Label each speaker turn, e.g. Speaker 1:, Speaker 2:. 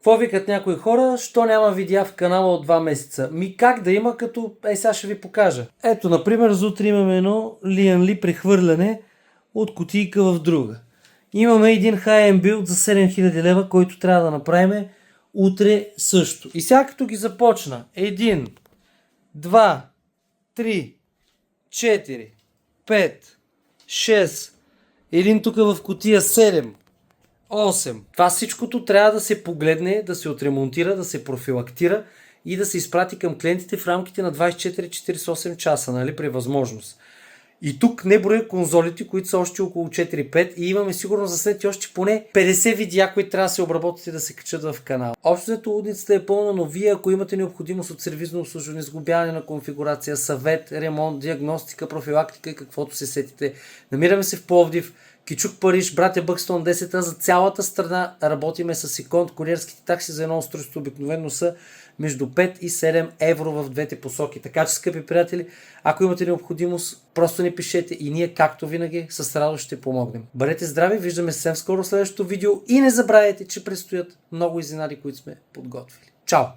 Speaker 1: Какво викат някои хора? Що няма видеа в канала от 2 месеца? Как да има, като... сега ще ви покажа. Ето, например, за утре имаме едно Lian Li прехвърляне от кутийка в друга. Имаме един high-end build за 7000 лева, който трябва да направим утре също. И сега като ги започна. 1, 2, 3, 4, 5, 6, един тук в кутия 7, 8. Това всичкото трябва да се погледне, да се отремонтира, да се профилактира и да се изпрати към клиентите в рамките на 24-48 часа, нали, при възможност. И тук не броя конзолите, които са още около 4-5 и имаме сигурно заснети още поне 50 видеа, които трябва да се обработят и да се качат в канал. Общото лудницата е пълна, но вие, ако имате необходимост от сервизно обслужване, сглобяване на конфигурация, съвет, ремонт, диагностика, профилактика и каквото се сетите, намираме се в Пловдив, Кичук, Париж, братя Бъкстон 10, за цялата страна работиме с Иконт. Куриерските такси за едно устройство обикновено са между 5 и 7 евро в двете посоки. Така че, скъпи приятели, ако имате необходимост, просто ни пишете и ние, както винаги, с радост ще помогнем. Бъдете здрави, виждаме се съвсем скоро в следващото видео и не забравяйте, че предстоят много изненади, които сме подготвили. Чао!